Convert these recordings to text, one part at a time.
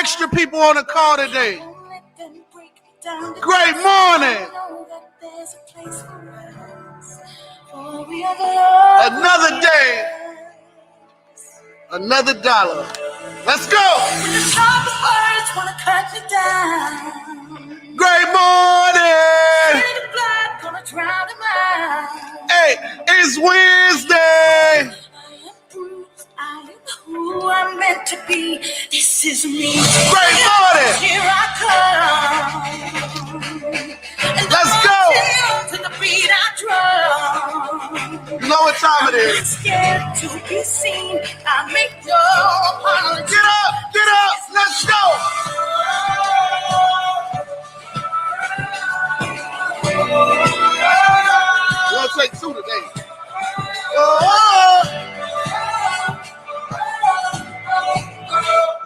extra people on the call today. Great morning. Another day. Another dollar. Let's go. Great morning. Hey, it's Wednesday. Who I'm meant to be. This is me. Great morning. Here I come. Let's go. To the beat I drum. You know what time it is. I'm scared to be seen. I make no apology. Get up, get up. Let's go. We're gonna take two today.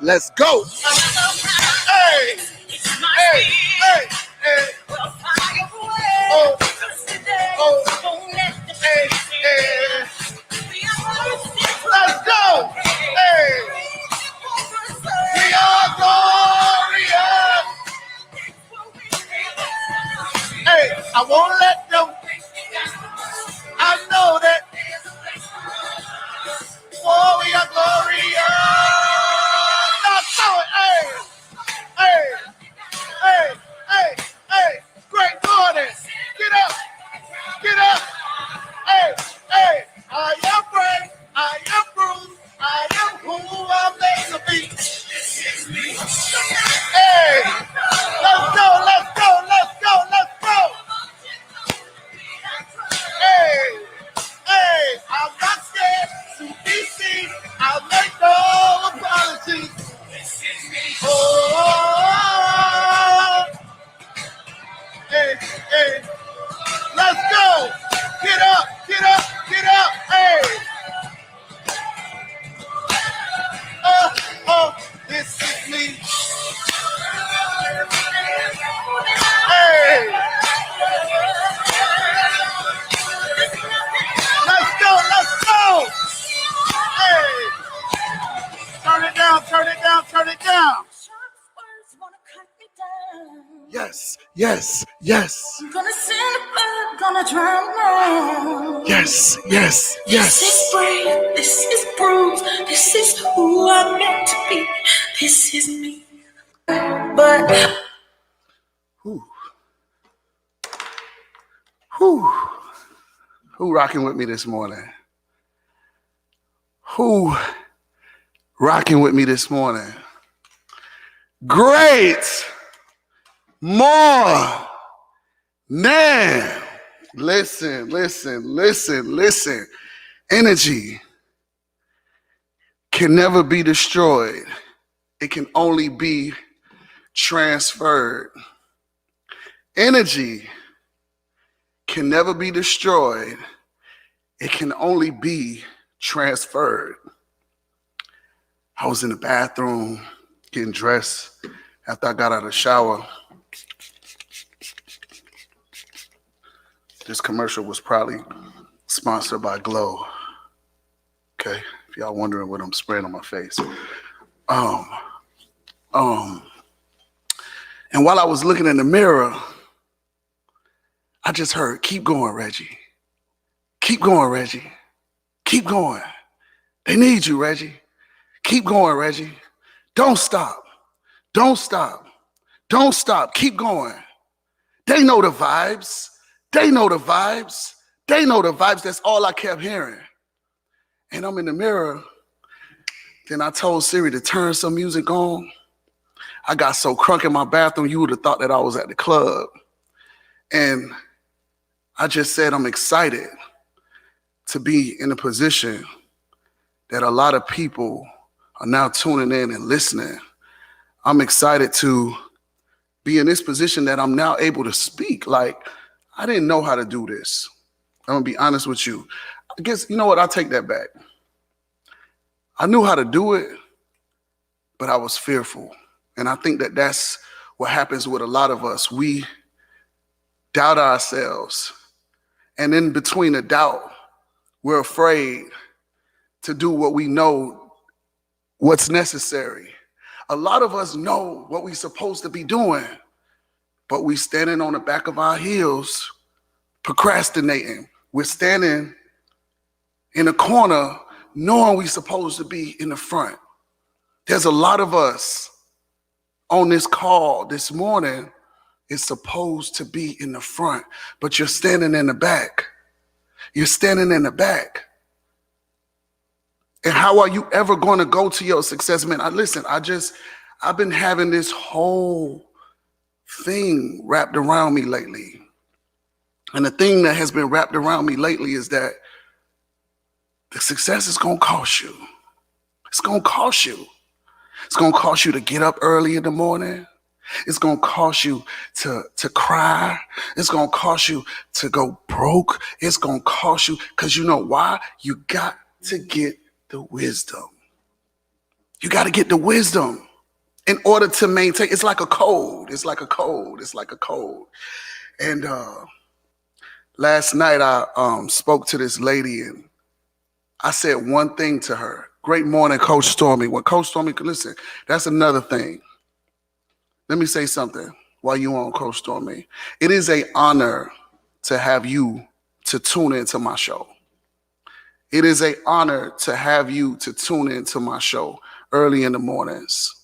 Let's go. Hey, hey, hey, hey. Oh, oh, hey, hey. Let's go. Hey, we are glorious. Hey, I won't let them. I know that. Oh, we are glorious. Hey, hey, hey, hey, great morning. Get up, get up. Hey, hey, I am brave, I am bruised, I am who I'm made to be. Hey, let's go, let's go, let's go, let's go. Hey, hey, I'm not scared to be seen. I'll make no apologies. Oh, hey, hey, let's go. Get up, get up, get up. Hey. Oh, this is me. Hey. Let's go, let's go. Hey. Turn it down, turn it down, turn it down. Yes, yes, yes. I'm gonna send a blood, gonna drown now. Yes, yes, yes. This is brave, this is bruised, this is who I'm meant to be. This is me. But who rocking with me this morning? Who rocking with me this morning? Great. More. Man. Listen, listen, listen, listen. Energy can never be destroyed. It can only be transferred. Energy can never be destroyed. It can only be transferred. I was in the bathroom getting dressed after I got out of the shower. This commercial was probably sponsored by Glow. Okay, if y'all wondering what I'm spraying on my face. And while I was looking in the mirror, I just heard, keep going, Reggie. Keep going, Reggie. Keep going. They need you, Reggie. Keep going, Reggie. Don't stop. Don't stop. Don't stop. Keep going. They know the vibes. They know the vibes. They know the vibes. That's all I kept hearing. And I'm in the mirror. Then I told Siri to turn some music on. I got so crunk in my bathroom, you would have thought that I was at the club. And I just said I'm excited to be in a position that a lot of people are now tuning in and listening. I'm excited to be in this position that I'm now able to speak. Like, I didn't know how to do this. I'm gonna be honest with you. I guess, you know what, I'll take that back. I knew how to do it, but I was fearful. And I think that that's what happens with a lot of us. We doubt ourselves. And in between the doubt, we're afraid to do what we know what's necessary. A lot of us know what we're supposed to be doing, but we standing on the back of our heels, procrastinating. We're standing in a corner knowing we're supposed to be in the front. There's a lot of us on this call this morning is supposed to be in the front, but you're standing in the back. You're standing in the back. And how are you ever going to go to your success? Man, I've been having this whole thing wrapped around me lately. And the thing that has been wrapped around me lately is that the success is going to cost you. It's going to cost you. It's going to cost you to get up early in the morning. It's going to cost you to cry. It's going to cost you to go broke. It's going to cost you, because you know why? You got to get the wisdom. You got to get the wisdom in order to maintain. It's like a code. It's like a code. It's like a code. And last night I spoke to this lady and I said one thing to her. Great morning, Coach Stormy. When Coach Stormy, listen, that's another thing. Let me say something while you're on, Coach Stormy. It is an honor to have you to tune into my show. It is an honor to have you to tune into my show early in the mornings.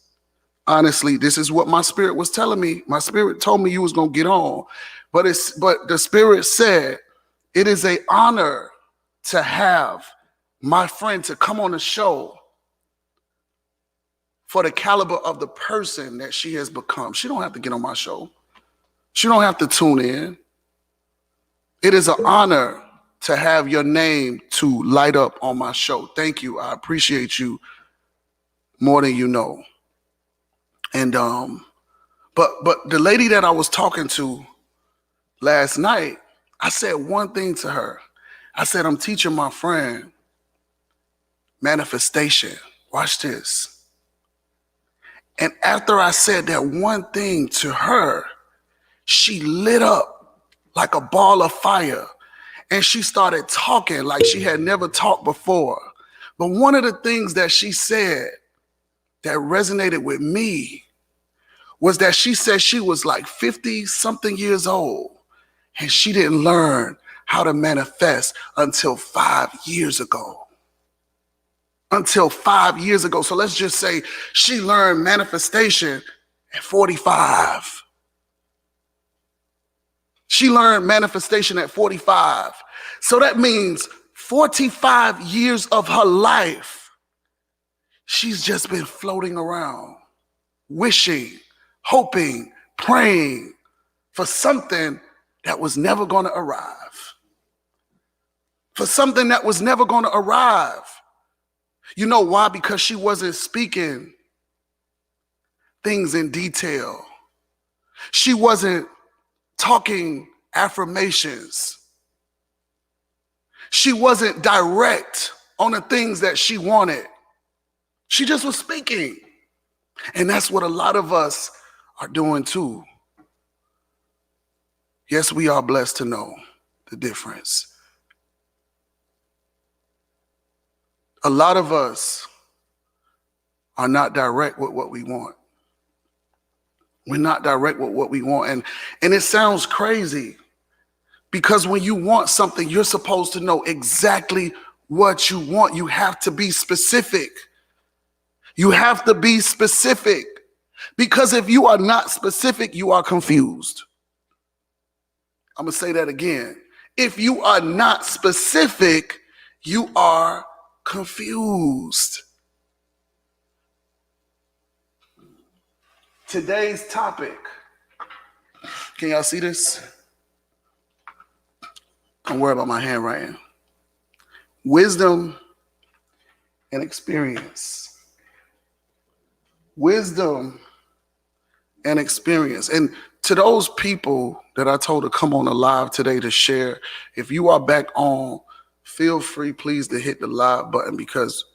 Honestly, this is what my spirit was telling me. My spirit told me you was going to get on. But the spirit said, it is an honor to have my friend to come on the show for the caliber of the person that she has become. She don't have to get on my show. She don't have to tune in. It is an honor to have your name to light up on my show. Thank you. I appreciate you more than you know. And but the lady that I was talking to last night, I said one thing to her. I said, I'm teaching my friend manifestation. Watch this. And after I said that one thing to her, she lit up like a ball of fire. And she started talking like she had never talked before. But one of the things that she said that resonated with me was that she said she was like 50 something years old and she didn't learn how to manifest until 5 years ago. Until 5 years ago. So let's just say she learned manifestation at 45. She learned manifestation at 45. So that means 45 years of her life, she's just been floating around, wishing, hoping, praying for something that was never going to arrive. For something that was never going to arrive. You know why? Because she wasn't speaking things in detail. She wasn't talking affirmations. She wasn't direct on the things that she wanted. She just was speaking. And that's what a lot of us are doing too. Yes, we are blessed to know the difference. A lot of us are not direct with what we want. We're not direct with what we want. And it sounds crazy because when you want something, you're supposed to know exactly what you want. You have to be specific. You have to be specific because if you are not specific, you are confused. I'm going to say that again. If you are not specific, you are confused. Today's topic, can y'all see this? Don't worry about my handwriting. Wisdom and experience. Wisdom and experience. And to those people that I told to come on the live today to share, if you are back on, feel free, please, to hit the live button because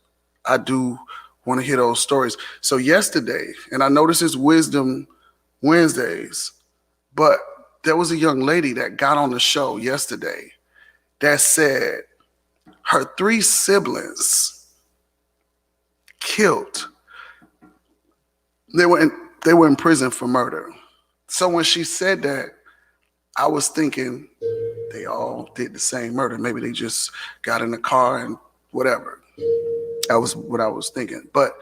I do want to hear those stories. So yesterday, and I know this is Wisdom Wednesdays, but there was a young lady that got on the show yesterday that said her 3 siblings killed They were in prison for murder. So when she said that, I was thinking they all did the same murder. Maybe they just got in the car and whatever. That was what I was thinking. But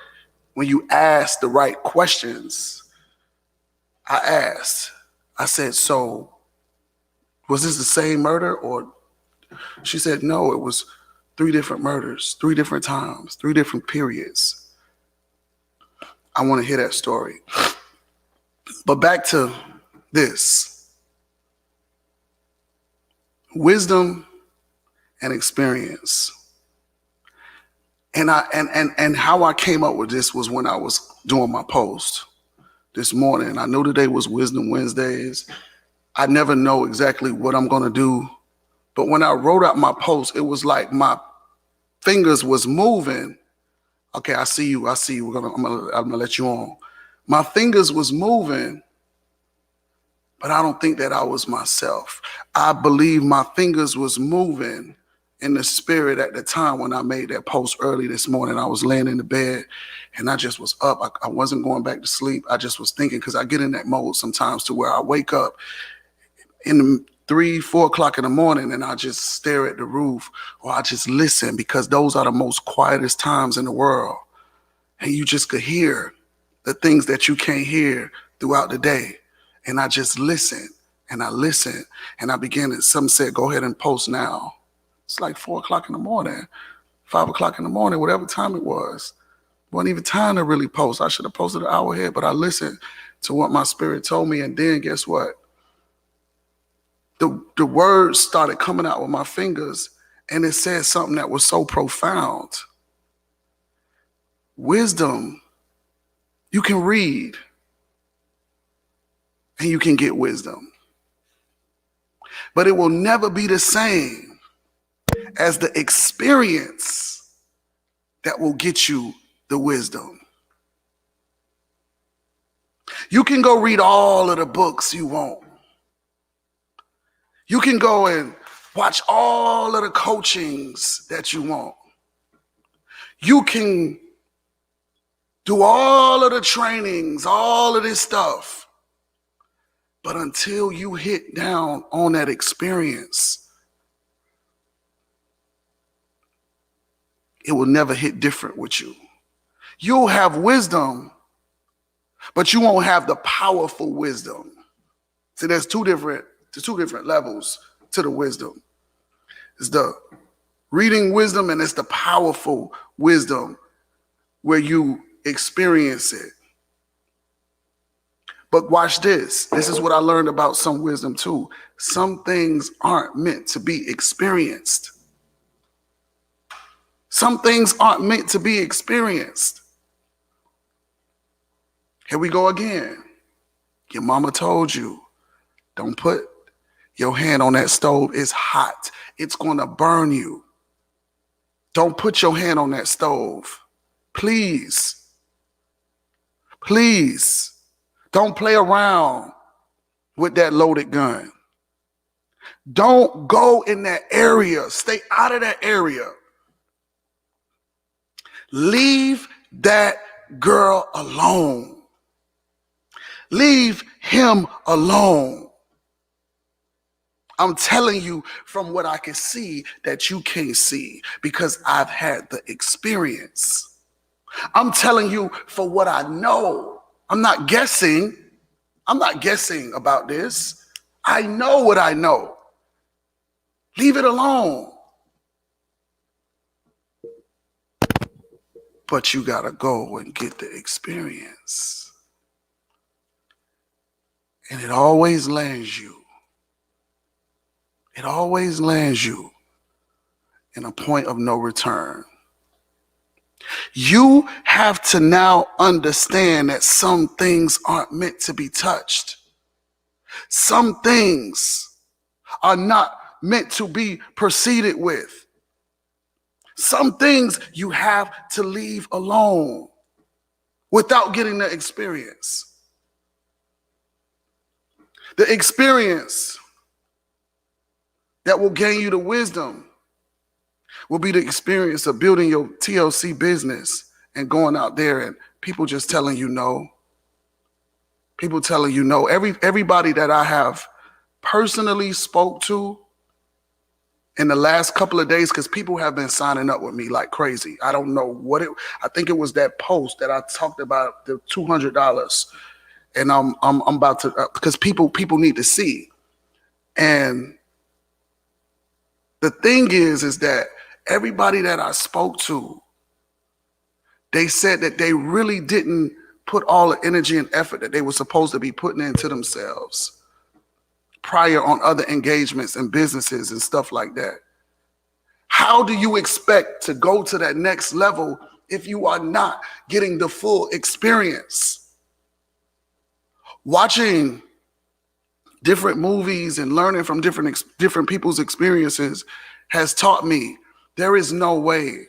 when you ask the right questions, I said, so was this the same murder? Or she said, no, it was 3 different murders, 3 different times, 3 different periods. I want to hear that story. But back to this. Wisdom and experience. And how I came up with this was when I was doing my post this morning. I knew today was Wisdom Wednesdays. I never know exactly what I'm going to do. But when I wrote out my post, it was like my fingers was moving. Okay, I see you. I'm gonna let you on. My fingers was moving, but I don't think that I was myself. I believe my fingers was moving in the spirit at the time when I made that post early this morning. I was laying in the bed and I just was up. I wasn't going back to sleep. I just was thinking, because I get in that mode sometimes to where I wake up in the 3-4 o'clock in the morning and I just stare at the roof, or I just listen, because those are the most quietest times in the world. And you just could hear the things that you can't hear throughout the day. And I just listen and I listen and I begin, and some said, go ahead and post now. It's like 4 o'clock in the morning, 5 o'clock in the morning, whatever time it was. Wasn't even time to really post. I should have posted an hour ahead, but I listened to what my spirit told me. And then guess what? The words started coming out with my fingers, and it said something that was so profound. Wisdom, you can read and you can get wisdom, but it will never be the same as the experience that will get you the wisdom. You can go read all of the books you want. You can go and watch all of the coachings that you want. You can do all of the trainings, all of this stuff. But until you hit down on that experience, it will never hit different with you. You'll have wisdom, but you won't have the powerful wisdom. See, there's two different levels to the wisdom. It's the reading wisdom and it's the powerful wisdom where you experience it. But watch this. This is what I learned about some wisdom too. Some things aren't meant to be experienced. Some things aren't meant to be experienced. Here we go again. Your mama told you, don't put your hand on that stove. It's hot. It's going to burn you. Don't put your hand on that stove. Please. Please. Don't play around with that loaded gun. Don't go in that area. Stay out of that area. Leave that girl alone. Leave him alone. I'm telling you from what I can see that you can't see, because I've had the experience. I'm telling you for what I know. I'm not guessing. I'm not guessing about this. I know what I know. Leave it alone. But you gotta go and get the experience. And it always lands you. It always lands you in a point of no return. You have to now understand that some things aren't meant to be touched. Some things are not meant to be proceeded with. Some things you have to leave alone without getting the experience. The experience that will gain you the wisdom will be the experience of building your TLC business and going out there and people just telling you no. People telling you no. Everybody that I have personally spoke to in the last couple of days, because people have been signing up with me like crazy. I don't know what I think it was that post that I talked about, the $200. And I'm about to, because people need to see. And the thing is that everybody that I spoke to, they said that they really didn't put all the energy and effort that they were supposed to be putting into themselves prior on other engagements and businesses and stuff like that. How do you expect to go to that next level if you are not getting the full experience? Watching different movies and learning from different people's experiences has taught me there is no way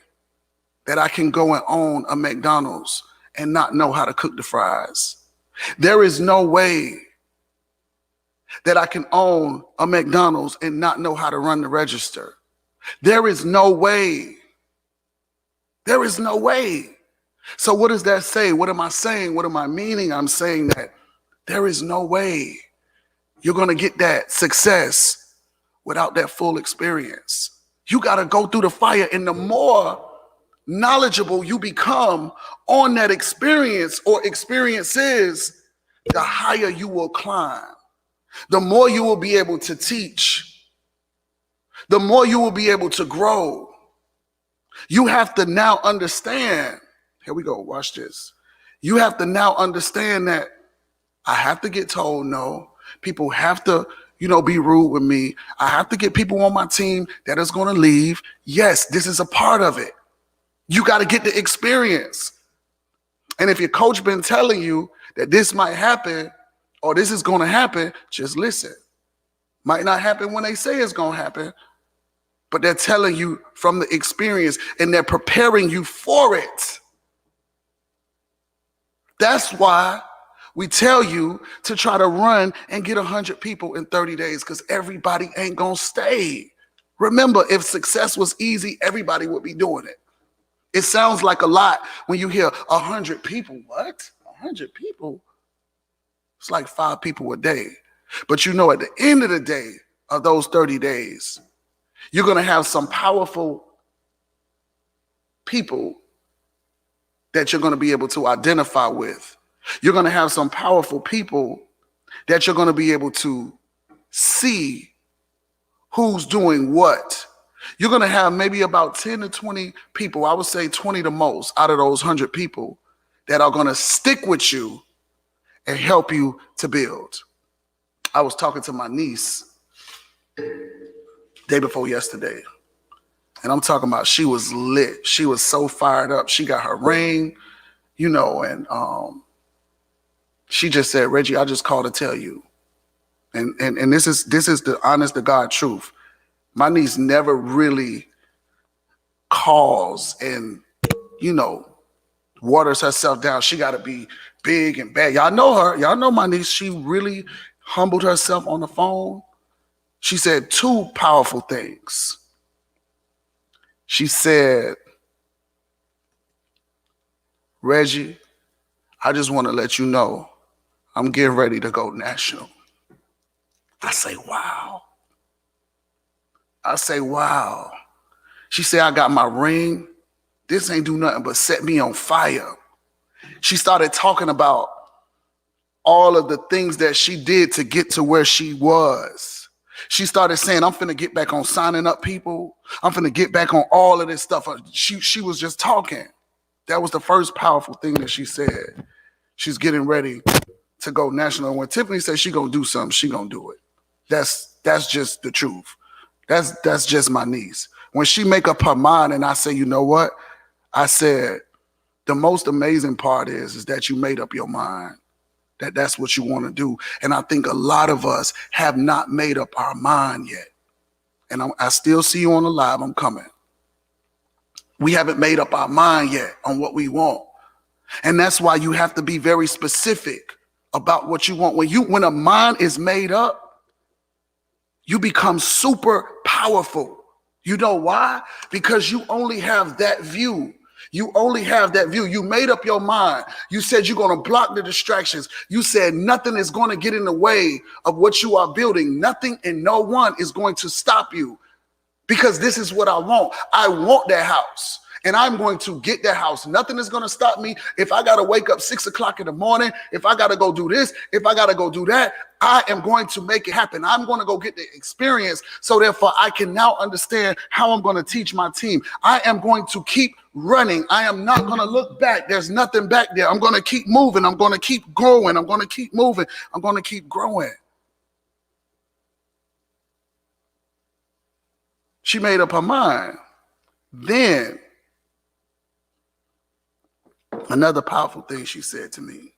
that I can go and own a McDonald's and not know how to cook the fries. There is no way that I can own a McDonald's and not know how to run the register. There is no way. There is no way. So what does that say? What am I saying? What am I meaning? I'm saying that there is no way you're going to get that success without that full experience. You got to go through the fire, and the more knowledgeable you become on that experience or experiences, the higher you will climb. The more you will be able to teach. The more you will be able to grow. You have to now understand. Here we go. Watch this. You have to now understand that I have to get told no. People have to, be rude with me. I have to get people on my team that is going to leave. Yes, this is a part of it. You got to get the experience. And if your coach been telling you that this might happen or this is going to happen, just listen. Might not happen when they say it's going to happen, but they're telling you from the experience and they're preparing you for it. That's why we tell you to try to run and get 100 people in 30 days, because everybody ain't going to stay. Remember, if success was easy, everybody would be doing it. It sounds like a lot when you hear 100 people. What? 100 people? It's like 5 people a day. But at the end of the day of those 30 days, you're going to have some powerful people that you're going to be able to identify with. You're going to have some powerful people that you're going to be able to see who's doing what. You're going to have maybe about 10 to 20 people, I would say 20 the most, out of those 100 people that are going to stick with you and help you to build. I was talking to my niece day before yesterday, and I'm talking about she was lit. She was so fired up. She got her ring, and she just said, Reggie, I just called to tell you. And this is the honest to God truth. My niece never really calls and, waters herself down. She got to be big and bad. Y'all know her. Y'all know my niece. She really humbled herself on the phone. She said 2 powerful things. She said, Reggie, I just want to let you know I'm getting ready to go national. I say, wow. She said, I got my ring. This ain't do nothing but set me on fire. She started talking about all of the things that she did to get to where she was. She started saying, I'm finna get back on signing up people. I'm finna get back on all of this stuff. She was just talking. That was the first powerful thing that she said. She's getting ready to go national. When Tiffany says she gonna do something, she gonna do it. That's just the truth. That's just my niece. When she make up her mind and I say, you know what? I said, the most amazing part is that you made up your mind that that's what you want to do. And I think a lot of us have not made up our mind yet. And I still see you on the live. I'm coming. We haven't made up our mind yet on what we want. And that's why you have to be very specific about what you want. When a mind is made up, you become super powerful. You know why? Because you only have that view. You only have that view. You made up your mind. You said you're going to block the distractions. You said nothing is going to get in the way of what you are building. Nothing and no one is going to stop you, because this is what I want. I want that house, and I'm going to get that house. Nothing is going to stop me. If I got to wake up 6 o'clock in the morning, if I got to go do this, if I got to go do that, I am going to make it happen. I'm going to go get the experience, so therefore I can now understand how I'm going to teach my team. I am going to keep running. I am not going to look back. There's nothing back there. I'm going to keep moving. I'm going to keep growing. I'm going to keep moving. I'm going to keep growing. She made up her mind. Then another powerful thing she said to me.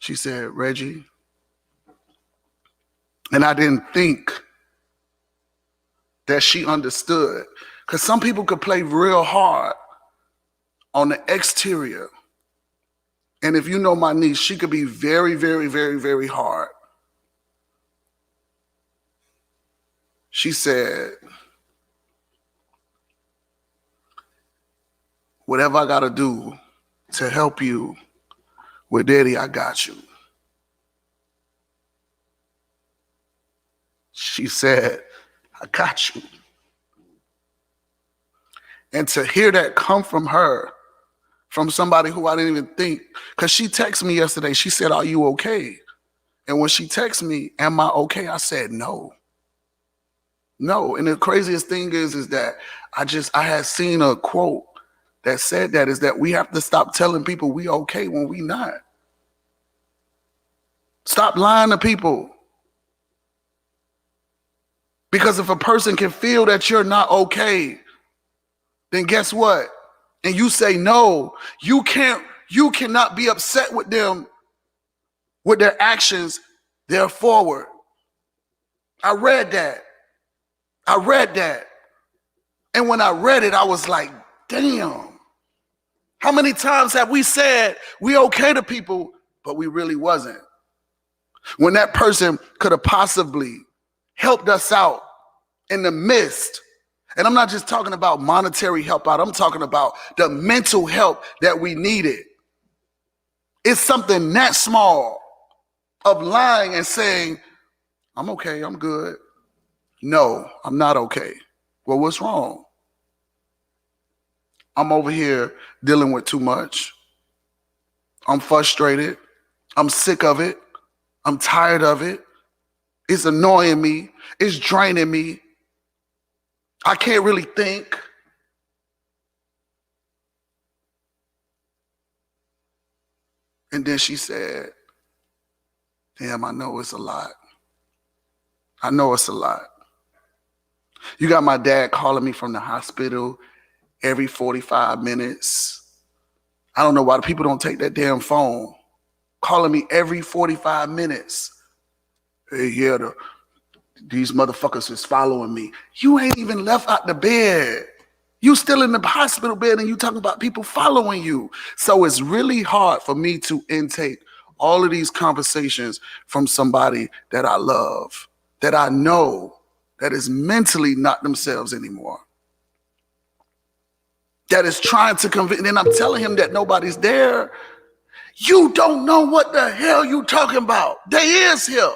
She said, Reggie, and I didn't think that she understood, because some people could play real hard on the exterior. And if you know my niece, she could be very, very, very, very hard. She said, whatever I got to do to help you with Daddy, I got you. She said, I got you. And to hear that come from her, from somebody who I didn't even think, because she texted me yesterday, she said, are you okay? And when she texted me, am I okay? I said, no. No. And the craziest thing is that I had seen a quote that said that, is that we have to stop telling people we okay when we not. Stop lying to people. Because if a person can feel that you're not okay, then guess what? And you say no, you cannot be upset with them, with their actions. They're forward. I read that. And when I read it, I was like, damn. How many times have we said we okay to people, but we really wasn't? When that person could have possibly helped us out in the midst. And I'm not just talking about monetary help out. I'm talking about the mental help that we needed. It's something that small of lying and saying, I'm okay, I'm good. No, I'm not okay. Well, what's wrong? I'm over here dealing with too much. I'm frustrated. I'm sick of it. I'm tired of it. It's annoying me. It's draining me. I can't really think. And then she said, damn, I know it's a lot. I know it's a lot. You got my dad calling me from the hospital every 45 minutes. I don't know why the people don't take that damn phone. Calling me every 45 minutes. Hey, yeah, these motherfuckers is following me. You ain't even left out the bed. You still in the hospital bed and you talking about people following you. So it's really hard for me to intake all of these conversations from somebody that I love, that I know that is mentally not themselves anymore. That is trying to convince, and I'm telling him that nobody's there. You don't know what the hell you talking about. They is here.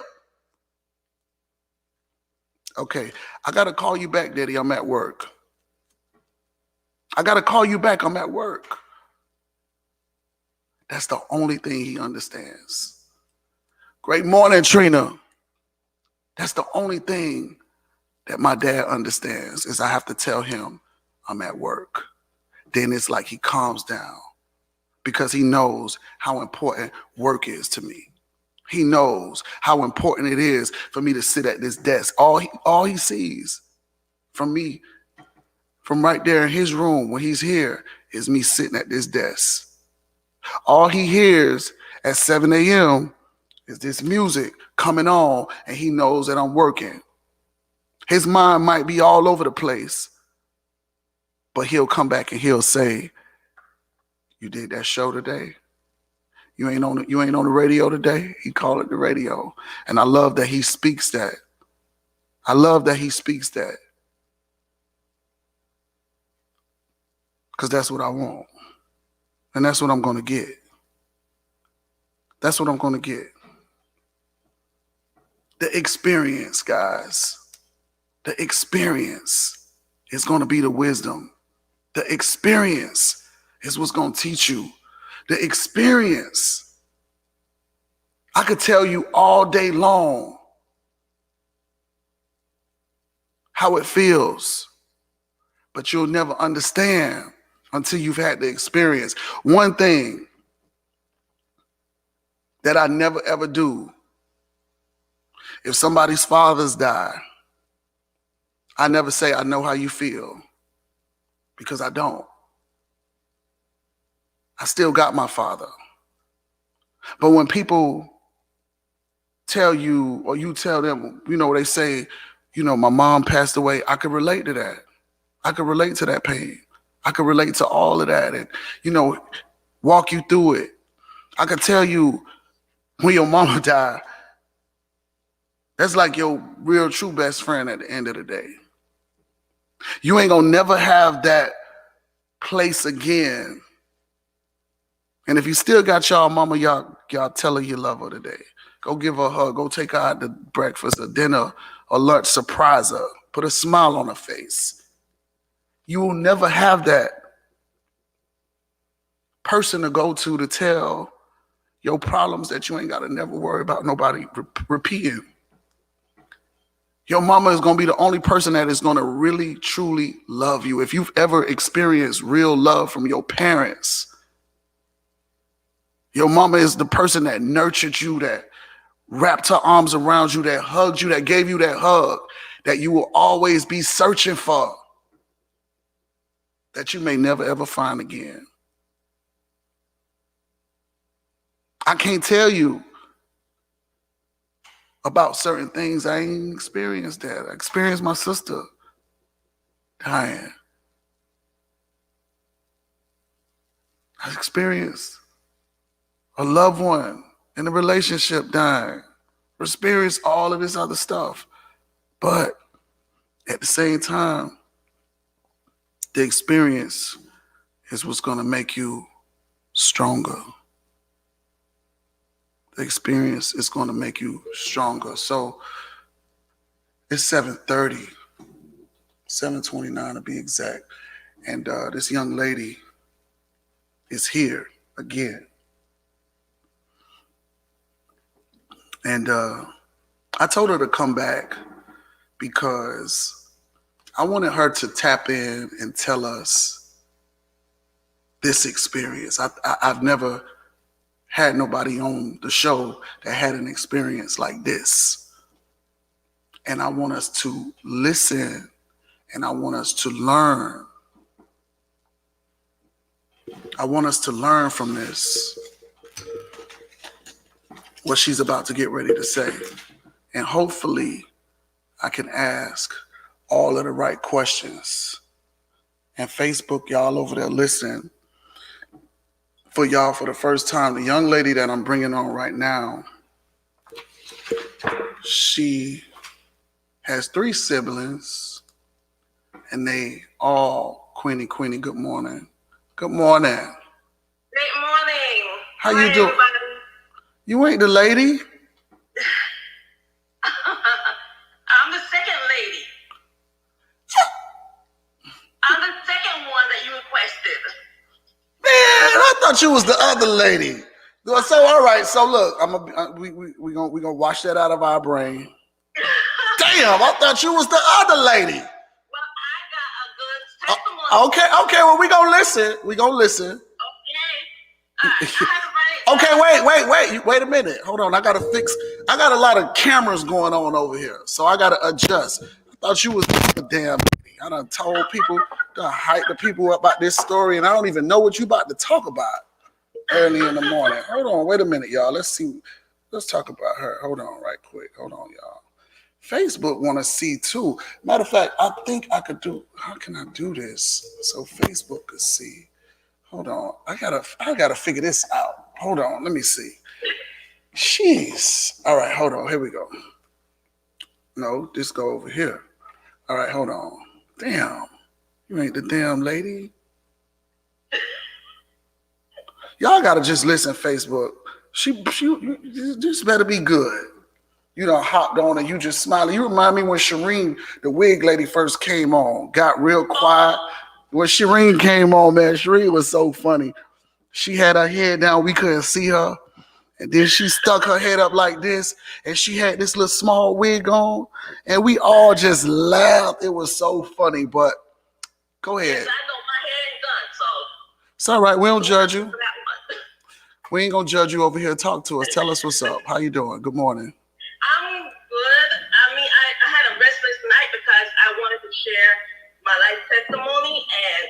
Okay, I got to call you back, Daddy. I'm at work. I got to call you back. I'm at work. That's the only thing he understands. Great morning, Trina. That's the only thing that my dad understands, is I have to tell him I'm at work. Then it's like he calms down, because he knows how important work is to me. He knows how important it is for me to sit at this desk. All he sees from me, from right there in his room when he's here, is me sitting at this desk. All he hears at 7 a.m. is this music coming on, and he knows that I'm working. His mind might be all over the place, but he'll come back and he'll say, you did that show today? You ain't on the radio today? He called it the radio. And I love that he speaks that. I love that he speaks that. Because that's what I want. And that's what I'm going to get. That's what I'm going to get. The experience, guys. The experience is going to be the wisdom. The experience is what's going to teach you. The experience. I could tell you all day long how it feels, but you'll never understand until you've had the experience. One thing that I never ever do, if somebody's fathers die, I never say I know how you feel, because I don't. I still got my father. But when people tell you, or you tell them, they say, my mom passed away, I could relate to that. I could relate to that pain. I could relate to all of that and, walk you through it. I could tell you when your mama died, that's like your real true best friend at the end of the day. You ain't gonna never have that place again. And if you still got y'all mama, y'all tell her you love her today. Go give her a hug. Go take her out to breakfast or dinner or lunch. Surprise her. Put a smile on her face. You will never have that person to go to tell your problems that you ain't got to never worry about nobody repeating. Your mama is going to be the only person that is going to really, truly love you. If you've ever experienced real love from your parents, your mama is the person that nurtured you, that wrapped her arms around you, that hugged you, that gave you that hug, that you will always be searching for, that you may never, ever find again. I can't tell you about certain things. I ain't experienced that. I experienced my sister dying. I experienced a loved one in a relationship dying. I experienced all of this other stuff. But at the same time, the experience is what's going to make you stronger. The experience is going to make you stronger. So it's 7:30, 7:29 to be exact. And this young lady is here again. And I told her to come back because I wanted her to tap in and tell us this experience. I've never had nobody on the show that had an experience like this. And I want us to listen and I want us to learn. I want us to learn from this, what she's about to get ready to say. And hopefully I can ask all of the right questions. And Facebook, y'all over there listening, for y'all for the first time, the young lady that I'm bringing on right now, she has 3 siblings, and they all, Queenie, good morning. Good morning. Good morning. How you doing? Everybody? You ain't the lady. I'm the second lady. I'm the second one that you requested. Man, I thought you was the other lady. So all right, so look, we gonna wash that out of our brain. Damn, I thought you was the other lady. Well, I got a good testimony. Okay, well we gonna listen. Okay, wait a minute. Hold on, I got a lot of cameras going on over here, so I gotta adjust. I thought you was the damn lady. I done told people, done hyped the people up about this story, and I don't even know what you about to talk about early in the morning. Hold on, wait a minute, y'all. Let's talk about her. Hold on right quick. Hold on, y'all. Facebook want to see too. Matter of fact, I think I could do, how can I do this so Facebook could see? Hold on, I gotta figure this out. Hold on, let me see. Jeez. All right, hold on, here we go. No, just go over here. All right, hold on. Damn, you ain't the damn lady. Y'all gotta just listen. Facebook. You just better be good. You done hopped on and you just smiling. You remind me when Shireen, the wig lady, first came on, got real quiet. When Shireen came on, man, Shireen was so funny. She had her head down, we couldn't see her. And then she stuck her head up like this, and she had this little small wig on, and we all just laughed. It was so funny, but go ahead. Yes, I know my hair ain't done, so. It's all right. We don't judge you. We ain't gonna judge you over here. Talk to us. Tell us what's up. How you doing? Good morning. I'm good. I mean, I had a restless night because I wanted to share my life testimony, and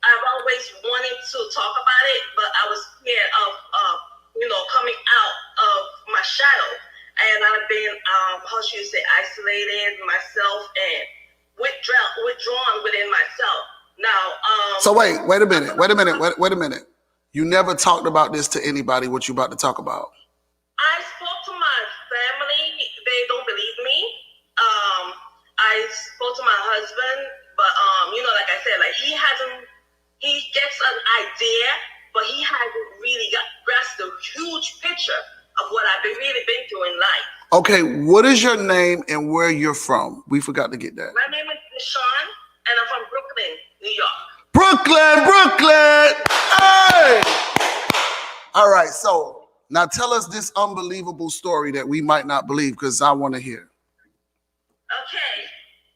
I've always wanted to talk about it, but I was scared of, coming out of my shadow. And I've been, how should you say, isolated myself and withdrawn within myself. Now, so wait a minute. You never talked about this to anybody, what you about to talk about? I spoke to my family. They don't believe me. I spoke to my husband, but like I said, like he gets an idea, but he hasn't really grasped the huge picture of what I've really been through in life. Okay, what is your name and where you're from? We forgot to get that. My name is Deshawn, and I'm from Brooklyn, New York. Brooklyn! Hey! All right, so now tell us this unbelievable story that we might not believe, because I want to hear. Okay,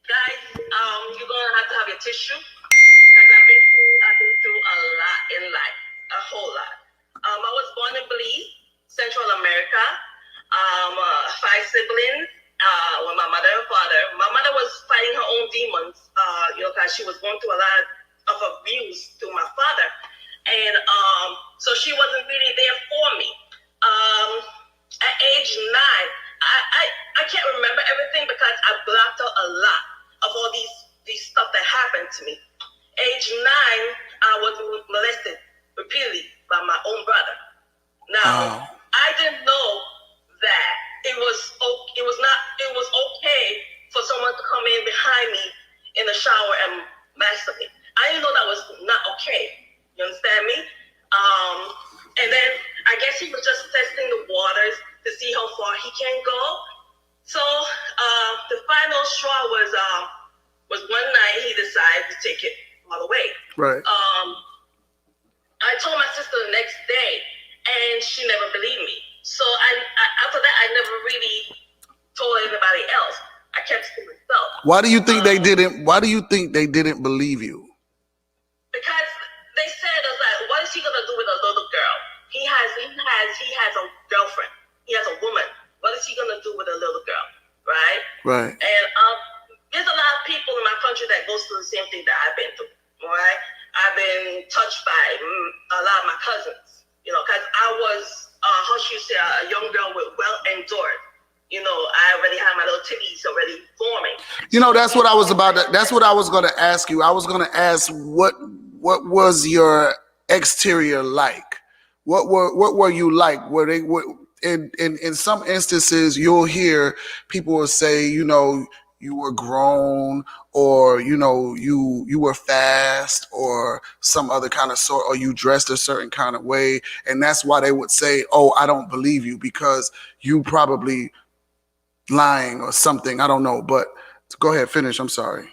guys, you're gonna have your tissue, because I've been through a lot in life, a whole lot. I was born in Belize, Central America. 5 siblings. With my mother and father. My mother was fighting her own demons, because she was going through a lot of abuse through my father, and so she wasn't really there for me. At age 9, I can't remember everything because I blocked out a lot of all these stuff that happened to me. Age 9, I was molested repeatedly by my own brother. Now, I didn't know that it was okay for someone to come in behind me in the shower and masturbate. I didn't know that was not okay. You understand me? And then I guess he was just testing the waters to see how far he can go. So the final straw was one night he decided to take it all the way. Right. I told my sister the next day, and she never believed me. So after that, I never really told anybody else. I kept it to myself. Why do you think they didn't? Why do you think they didn't believe you? Because they said, "What is he gonna do with a little girl? He has a girlfriend. He has a woman. What is he gonna do with a little girl?" Right. Right. And there's a lot of people in my country that goes through the same thing that I've been through. All right. I've been touched by a lot of my cousins. Because I was, how should you say, a young girl with well endured. I already had my little titties already forming. That's what I was about to, that's what I was going to ask you. I was going to ask what was your exterior like? What were you like? In some instances you'll hear people will say, you were grown, or you were fast, or some other kind of sort, or you dressed a certain kind of way, and that's why they would say, "Oh, I don't believe you because you probably lying or something." I don't know, but go ahead, finish. I'm sorry.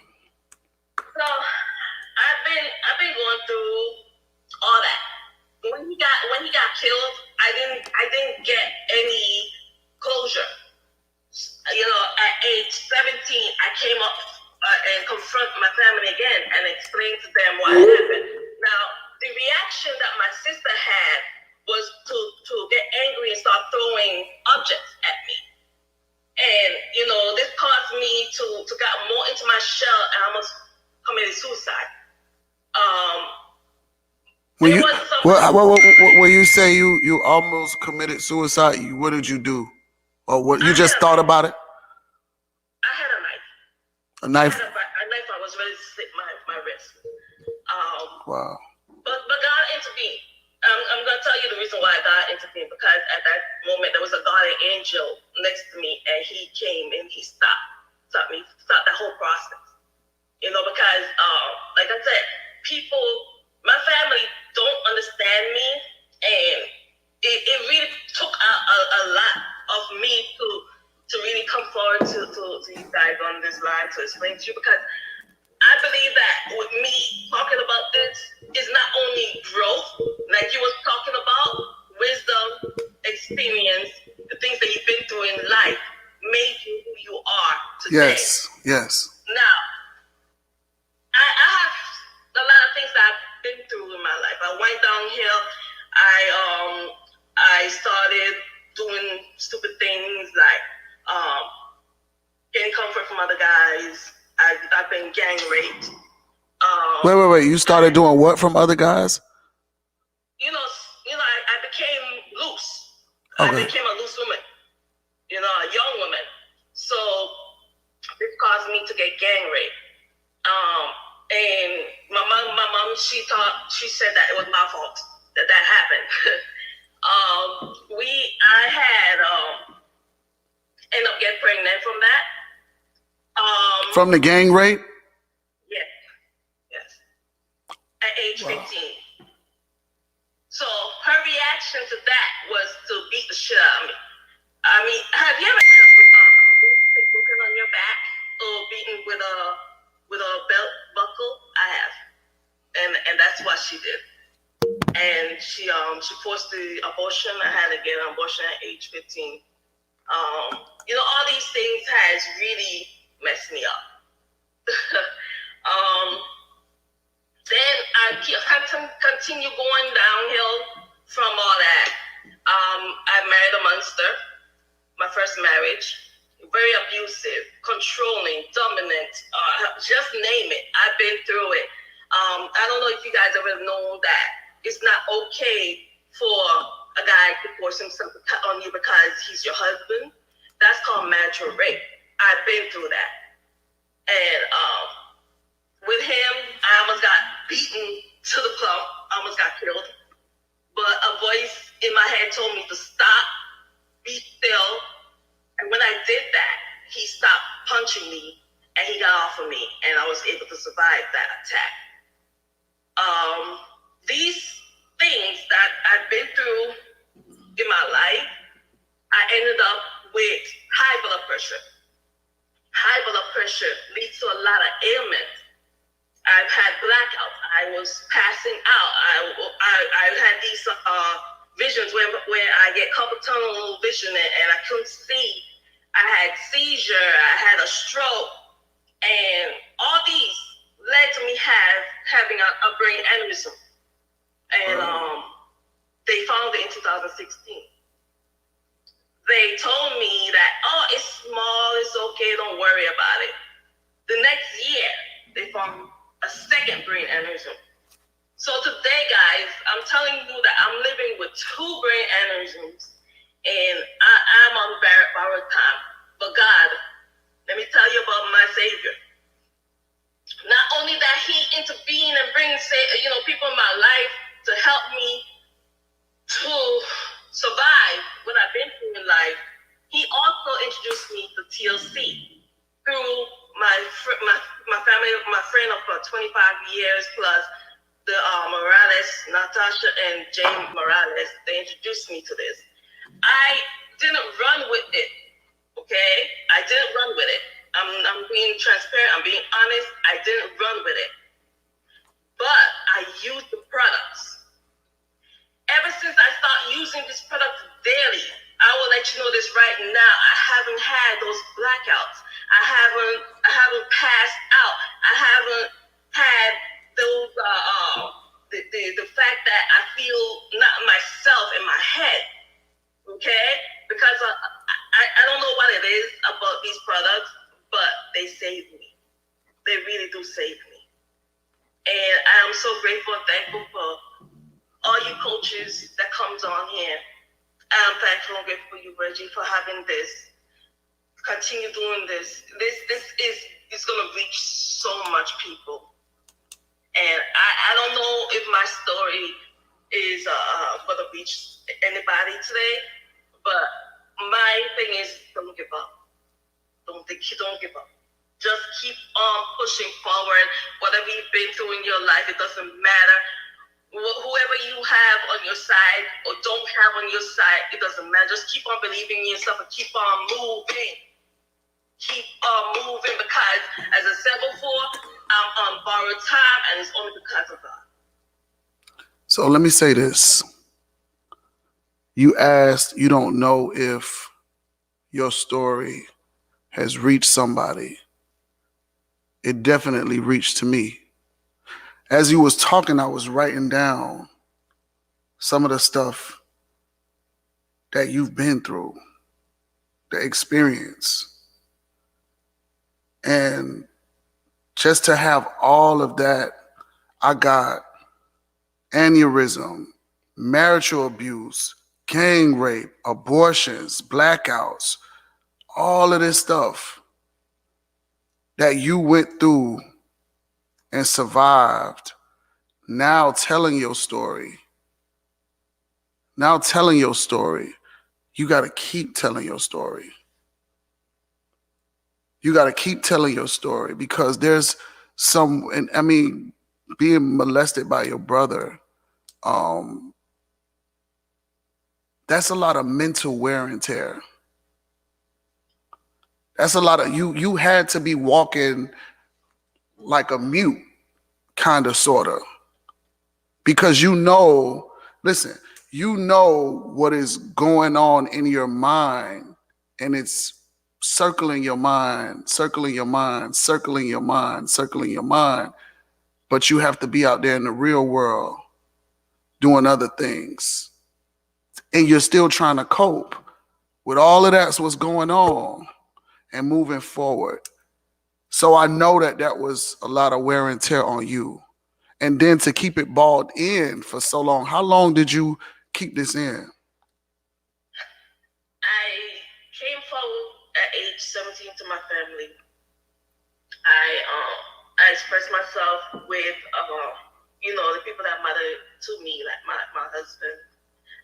So I've been going through all that. When he got killed, I didn't get any closure. At age 17, I came up and confronted my family again and explained to them what happened. Now, the reaction that my sister had was to get angry and start throwing objects at me. And, this caused me to get more into my shell, and I almost committed suicide. When you say you almost committed suicide, what did you do? Or what, you just thought about it? I had a knife. A knife? I was ready to slit my wrist. Wow. But God intervened. I'm going to tell you the reason why God intervened, because at that moment there was a guardian angel next to me, and he came and he stopped that whole process. Because like I said, my family don't understand me And it really took a lot of me to really come forward to you guys on this line to explain to you, because I believe that with me talking about this is not only growth, like you was talking about, wisdom, experience, the things that you've been through in life made you who you are today. Yes. Now, I have a lot of things that I've been through in my life. I went downhill. I started doing stupid things like getting comfort from other guys. I've been gang raped. Wait. You started doing what from other guys? I became loose. Okay. I became a loose woman. A young woman. So this caused me to get gang raped. And my mom, she said that it was my fault that happened. I had ended up getting pregnant from that. From the gang rape? Yes. At age 15. So her reaction to that was to beat the shit out of me. I mean, have you ever had a broomstick broken on your back or beaten with a belt buckle? I have, and that's what she did. And she forced the abortion. I had to get an abortion at age 15. All these things has really messed me up. Then I continue going downhill from all that. I married a monster. My first marriage, very abusive, controlling, dominant, just name it. I've been through it. I don't know if you guys ever know that it's not okay for a guy to force himself on you because he's your husband. That's called marital rape. I've been through that. And with him, I almost got beaten to the plump. I almost got killed. But a voice in my head told me to stop, be still. And when I did that, he stopped punching me and he got off of me, and I was able to survive that attack. These things that I've been through in my life, I ended up with high blood pressure. High blood pressure leads to a lot of ailments. I've had blackouts. I was passing out. I had these visions where I get carpal tunnel vision and I couldn't see. I had seizure. I had a stroke, and all these led to me having a brain aneurysm. And they found it in 2016. They told me that, it's small, it's okay, don't worry about it. The next year, they found a second brain aneurysm. So today, guys, I'm telling you that I'm living with 2 brain aneurysms, and I'm on borrowed time. But God, let me tell you about my Savior. Not only that He intervened and brings people in my life to help me to survive what I've been through in life, He also introduced me to TLC through my family, my friend of 25 years plus the Morales, Natasha and James Morales. They introduced me to this. I didn't run with it, okay? I didn't run with it. I'm being transparent. I'm being honest. I didn't run with it. But I used the products. Ever since I started using these products daily, I will let you know this right now, I haven't had those blackouts. I haven't passed out. I haven't had those the fact that I feel not myself in my head. Okay? Because I don't know what it is about these products, but they save me. They really do save me. And I am so grateful and thankful for all you coaches that comes on here. I'm thankful and grateful for you, Reggie, for having this. Continue doing this. This is going to reach so much people. And I don't know if my story is going to reach anybody today, but my thing is don't give up. Don't give up. Just keep on pushing forward. Whatever you've been through in your life, it doesn't matter. whoever you have on your side or don't have on your side, it doesn't matter. Just keep on believing in yourself and keep on moving. Keep on moving, because as I said before, I'm on borrowed time, and it's only because of God. So let me say this. You asked, you don't know if your story has reached somebody. It definitely reached to me. As you was talking, I was writing down some of the stuff that you've been through, the experience. And just to have all of that, I got aneurysm, marital abuse, gang rape, abortions, blackouts, all of this stuff that you went through and survived. Now telling your story. You got to keep telling your story. You got to keep telling your story, because there's some, and I mean, being molested by your brother, that's a lot of mental wear and tear. That's a lot of, you had to be walking like a mute, kind of, sort of, because listen, you know what is going on in your mind, and it's circling your mind, but you have to be out there in the real world doing other things, and you're still trying to cope with all of that's what's going on and moving forward. So I know that was a lot of wear and tear on you. And then to keep it balled in for so long. How long did you keep this in? I came forward at age 17 to my family. I expressed myself with the people that mattered to me, like my husband.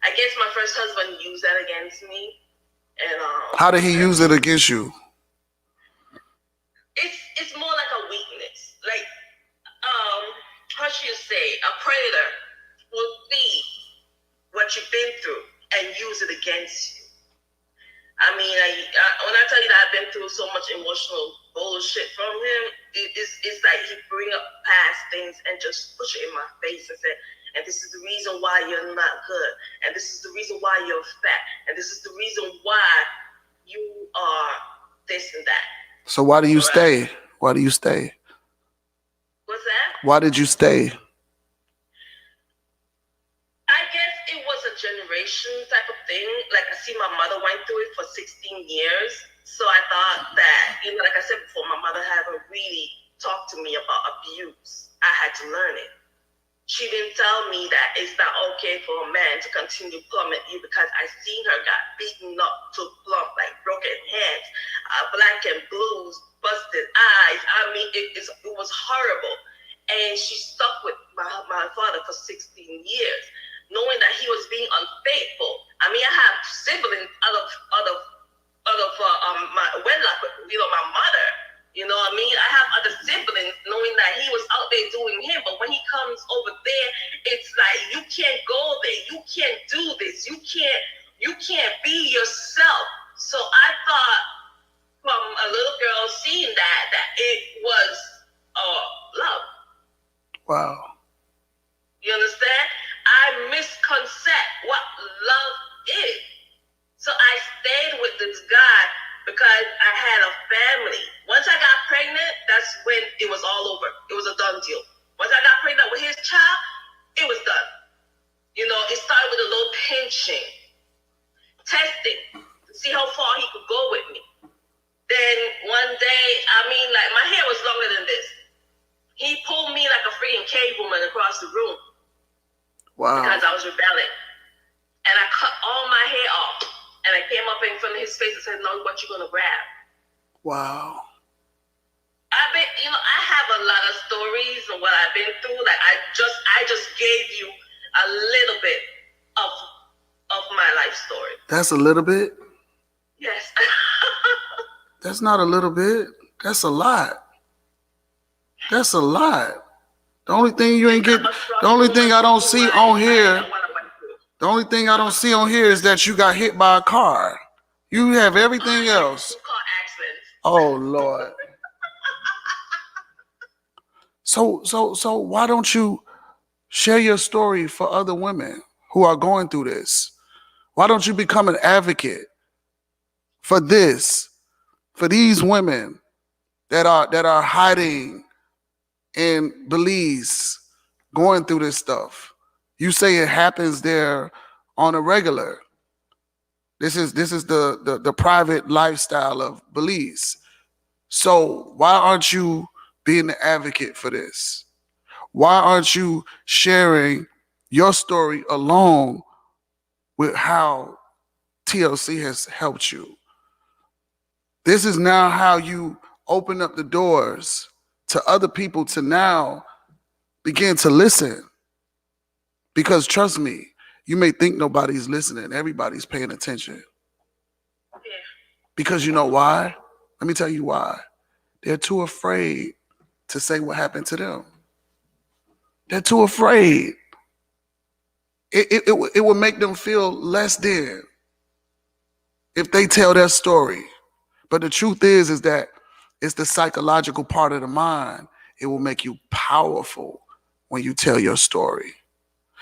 I guess my first husband used that against me. And how did he use it against you? It's more like a weakness. Like how should you say, a predator will see what you've been through and use it against you. I mean, when I tell you that I've been through so much emotional bullshit from him, it's like he bring up past things and just push it in my face and say, and this is the reason why you're not good, and this is the reason why you're fat, and this is the reason why you are this and that. So why do you stay? Why do you stay? What's that? Why did you stay? I guess it was a generation type of thing. Like, I see my mother went through it for 16 years. So I thought that, like I said before, my mother hadn't really talked to me about abuse. I had to learn it. She didn't tell me that it's not okay for a man to continue plummet you, because I seen her got beaten up to plump, like broken hands, black and blues, busted eyes. I mean, it was horrible. And she stuck with my father for 16 years, knowing that he was being unfaithful. I mean, I have siblings out of my wedlock, my mother. You know what I mean? I have other siblings, knowing that he was out there doing him, but when he comes over there, it's like, you can't go there, you can't do this, you can't be yourself. So I thought, from a little girl seeing that it was love. Wow. You understand? I misconcept what love is. So I stayed with this guy because I had a family. Once I got pregnant, that's when it was all over. It was a done deal. Once I got pregnant with his child, it was done. It started with a little pinching, testing to see how far he could go with me. Then one day, my hair was longer than this. He pulled me like a freaking cave woman across the room. Wow. Because I was rebelling. And I cut all my hair off. And I came up in front of his face and said, "No, what you gonna grab?" Wow. I have a lot of stories of what I've been through. Like, I just gave you a little bit of my life story. That's a little bit? Yes. That's not a little bit. That's a lot. That's a lot. The only thing you ain't get, the only thing I don't see on here, the only thing I don't see on here is that you got hit by a car. You have everything else. 2 car accidents. Oh Lord. So why don't you share your story for other women who are going through this? Why don't you become an advocate for this, for these women that are hiding in Belize, going through this stuff? You say it happens there on a regular. This is the private lifestyle of Belize. So why aren't you being an advocate for this? Why aren't you sharing your story along with how TLC has helped you? This is now how you open up the doors to other people to now begin to listen. Because trust me, you may think nobody's listening. Everybody's paying attention. Yeah. Because you know why? Let me tell you why. They're too afraid to say what happened to them. They're too afraid. It will make them feel less than if they tell their story. But the truth is that it's the psychological part of the mind. It will make you powerful when you tell your story.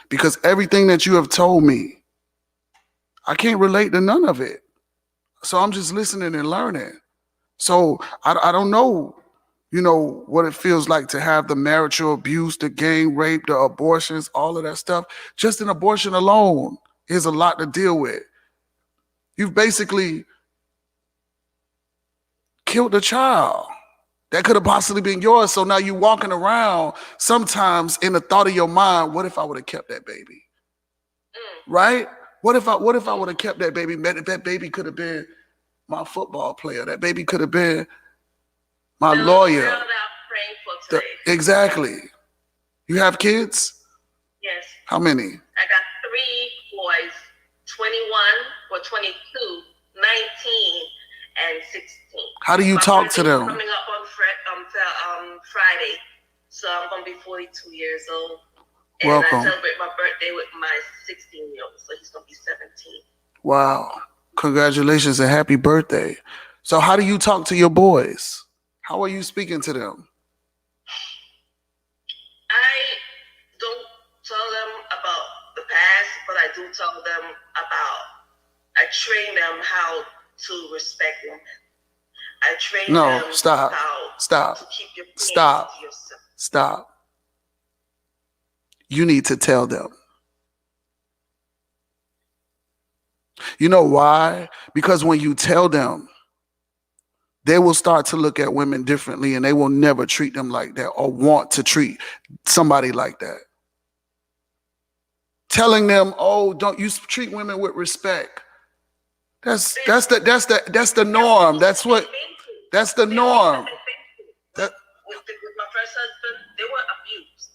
Because everything that you have told me, I can't relate to none of it. So I'm just listening and learning. So I don't know, what it feels like to have the marital abuse, the gang rape, the abortions, all of that stuff. Just an abortion alone is a lot to deal with. You've basically killed a child that could have possibly been yours. So now you're walking around sometimes in the thought of your mind, what if I would have kept that baby? Right? What if I would have kept that baby? That baby could have been my football player. That baby could have been my lawyer. Girl that I'm praying for today. Exactly. You have kids? Yes. How many? I got 3 boys, 21 or 22, 19, and 16. How do you talk to them? Coming up on Friday, so I'm gonna be 42 years old. And Welcome. I celebrate my birthday with my 16-year-old, so he's gonna be 17. Wow. Congratulations and happy birthday. So how do you talk to your boys? How are you speaking to them? I don't tell them about the past, but I do tell them I train them how to respect women. I train them how to keep your feelings to yourself. Stop. You need to tell them. You know why? Because when you tell them, they will start to look at women differently and they will never treat them like that or want to treat somebody like that. Telling them, oh, don't you treat women with respect. That's the norm. That's the norm. With my first husband, they were abused.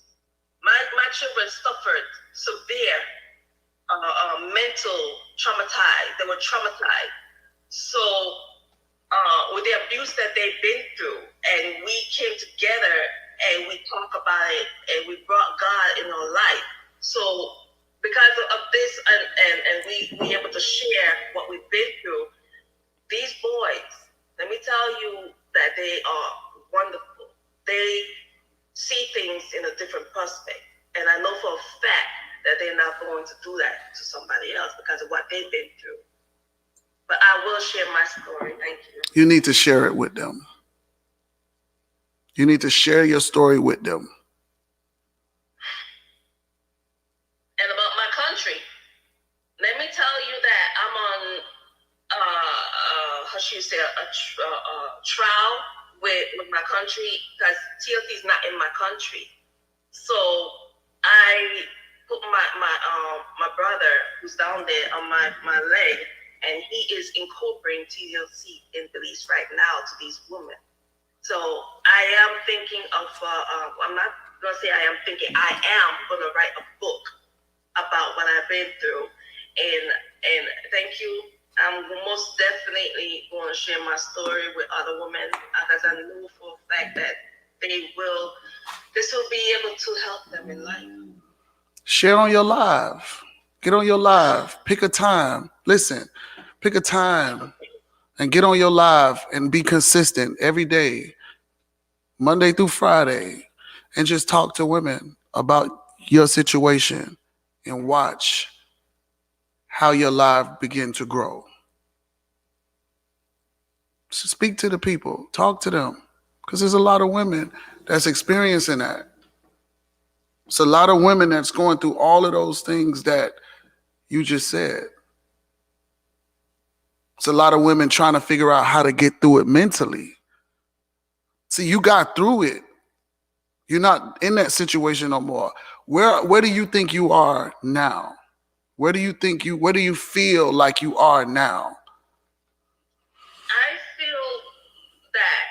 My children suffered severe mental traumatized. They were traumatized. So with the abuse that they've been through, and we came together and we talked about it and we brought God in our life. So because of this and we able to share what we've been through, these boys, let me tell you that they are wonderful. They see things in a different perspective. And I know for a fact that they're not going to do that to somebody else because of what they've been through. But I will share my story. Thank you. You need to share it with them. You need to share your story with them. And about my country, let me tell you that I'm on, a trial with my country because TLC is not in my country. So I put my brother who's down there on my leg, and he is incorporating TLC in Belize right now to these women. So I am thinking of, I'm not going to say I am thinking, I am going to write a book about what I've been through. And thank you. I'm most definitely going to share my story with other women because I know for a fact that they will this will be able to help them in life. Share on your live. Get on your live. Pick a time. Listen, pick a time and get on your live and be consistent every day, Monday through Friday, and just talk to women about your situation and watch how your live begin to grow. So speak to the people, talk to them, because there's a lot of women that's experiencing that. It's a lot of women that's going through all of those things that you just said. It's a lot of women trying to figure out how to get through it mentally. See, you got through it. You're not in that situation no more. Where do you think you are now? Where do you feel like you are now? I feel that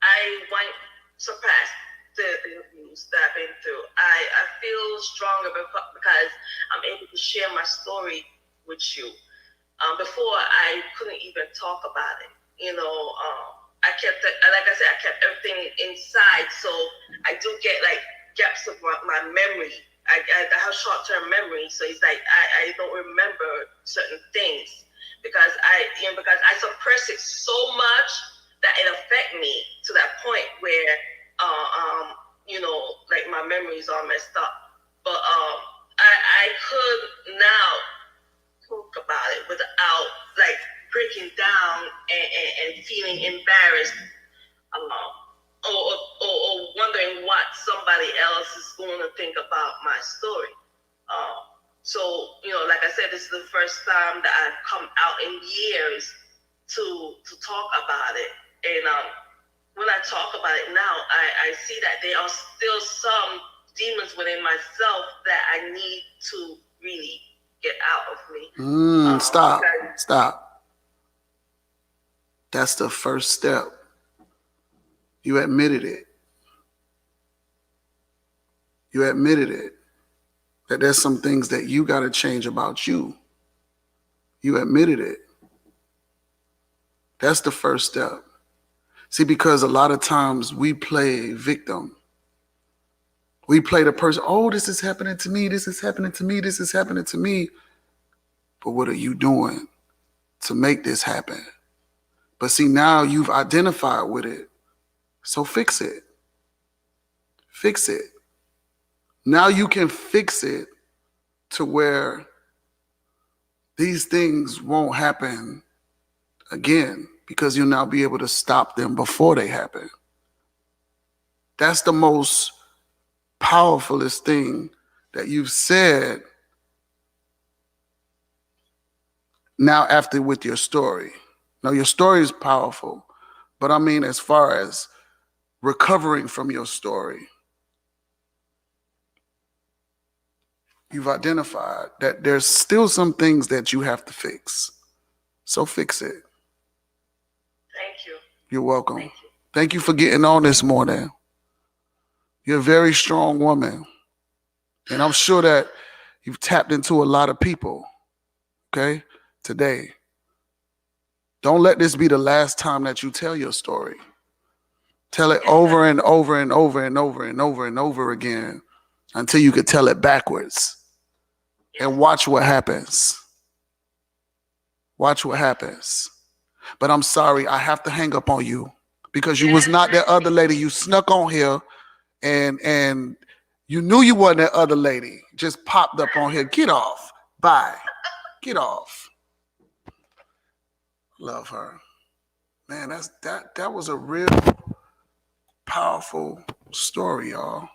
I went surpassed the abuse that I've been through. I feel stronger because I'm able to share my story with you. Before I couldn't even talk about it. I kept it, like I said, I kept everything inside. So I do get like gaps of my memory. I have short-term memory, so it's like I don't remember certain things because I suppress it so much that it affect me to that point where like my memory is all messed up. But I could now talk about it without like breaking down and feeling embarrassed or wondering what somebody else is going to think about my story. So, like I said, this is the first time that I've come out in years to talk about it. And when I talk about it now, I see that there are still some demons within myself that I need to really get out of me. Stop. That's the first step. You admitted it. You admitted it. That there's some things that you got to change about you. You admitted it. That's the first step. See, because a lot of times we play victim. We play the person, oh, this is happening to me, this is happening to me, this is happening to me. But what are you doing to make this happen? But see, now you've identified with it. So fix it. Fix it. Now you can fix it to where these things won't happen again because you'll now be able to stop them before they happen. That's the most powerfulest thing that you've said now after with your story. Now, your story is powerful, but I mean as far as recovering from your story, you've identified that there's still some things that you have to fix. So fix it. Thank you. You're welcome. Thank you for getting on this morning. You're a very strong woman. And I'm sure that you've tapped into a lot of people, okay, today. Don't let this be the last time that you tell your story. Tell it over and over and over and over and over and over again until you could tell it backwards. And watch what happens. Watch what happens. But I'm sorry, I have to hang up on you because you was not that other lady. You snuck on here and you knew you wasn't that other lady. Just popped up on here. Get off. Bye. Get off. Love her. Man, that was a real powerful story, y'all.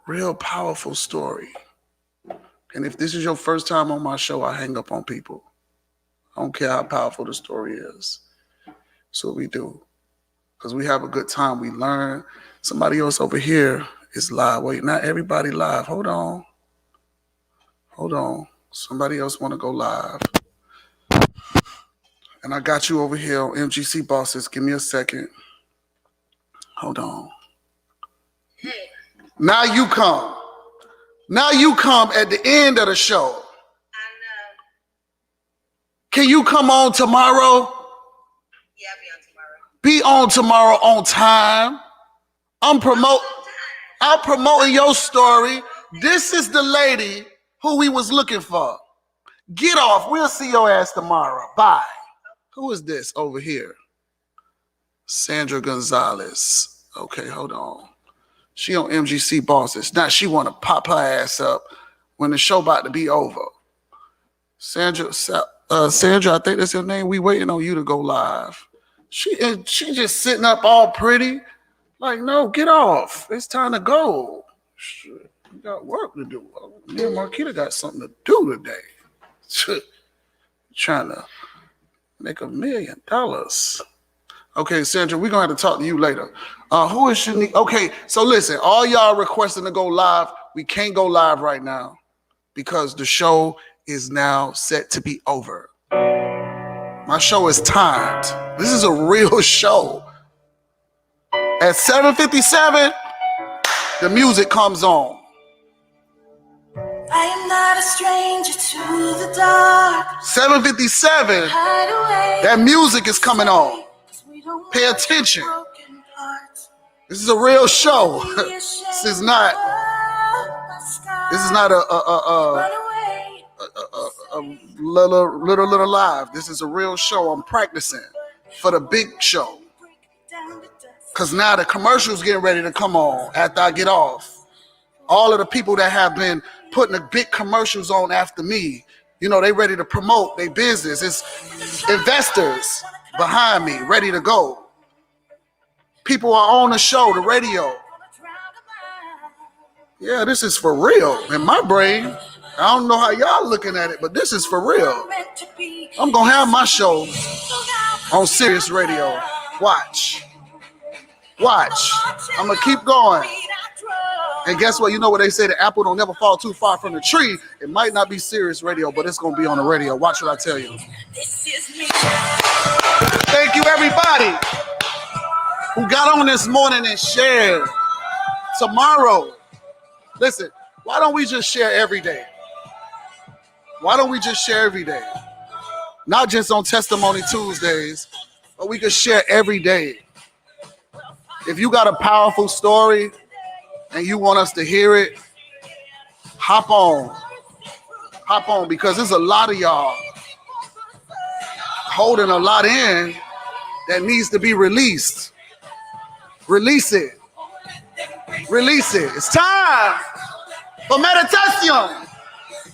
Real powerful story. And if this is your first time on my show, I hang up on people. I don't care how powerful the story is. That's what we do. Because we have a good time. We learn. Somebody else over here is live. Wait, not everybody live. Hold on. Somebody else want to go live. And I got you over here on MGC Bosses. Give me a second. Hold on. Hey. Now you come. Now you come at the end of the show. I know. Can you come on tomorrow? Yeah, I'll be on tomorrow. Be on tomorrow on time. I'm promoting your story. This is the lady who we was looking for. Get off. We'll see your ass tomorrow. Bye. Who is this over here? Sandra Gonzalez. Okay, hold on. She on MGC Bosses. Now she want to pop her ass up when the show about to be over. Sandra, I think that's your name. We waiting on you to go live. She just sitting up all pretty. Like, no, get off. It's time to go. Shit, we got work to do. Me and Marquita got something to do today. Shit. Trying to make $1 million. Okay, Sandra, we're going to have to talk to you later. Who is Shanique? Okay, so listen, all y'all requesting to go live. We can't go live right now because the show is now set to be over. My show is timed. This is a real show. At 7:57, the music comes on. I am not a stranger to the dark. 7:57, that music is coming on. Pay attention. This is a real show. This is not a little live. This is a real show. I'm practicing for the big show. Because now the commercial's getting ready to come on after I get off. All of the people that have been putting the big commercials on after me, you know, they ready to promote their business. It's investors behind me, ready to go. People are on the show, the radio. Yeah, this is for real. In my brain, I don't know how y'all looking at it, but this is for real. I'm going to have my show on Sirius Radio. Watch. I'm going to keep going. And guess what? You know what they say, the apple don't never fall too far from the tree. It might not be Sirius Radio, but it's going to be on the radio. Watch what I tell you. Thank you, everybody who got on this morning and shared. Tomorrow, listen, why don't we just share every day? Why don't we just share every day? Not just on Testimony Tuesdays, but we could share every day. If you got a powerful story and you want us to hear it, hop on, because there's a lot of y'all holding a lot in that needs to be released. Release it. It's time for meditation.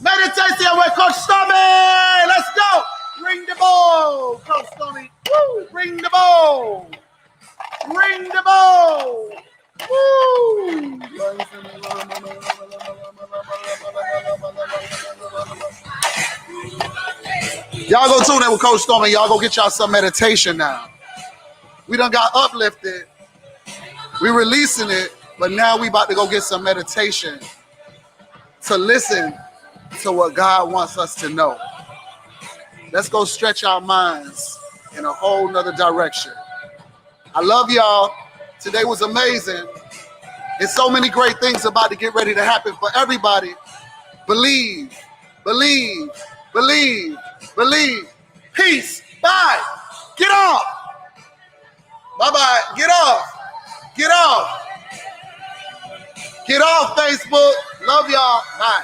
Meditation with Coach Stormy. Let's go. Ring the ball, Coach Stormy. Woo. Ring the ball. Woo. Y'all go tune in with Coach Stormy. Y'all go get y'all some meditation now. We done got uplifted. We releasing it, but now we about to go get some meditation to listen to what God wants us to know. Let's go stretch our minds in a whole nother direction. I love y'all. Today was amazing. There's so many great things about to get ready to happen for everybody. Believe. Peace. Bye. Get off. Bye-bye. Get off. Get off, Facebook. Love y'all. Bye.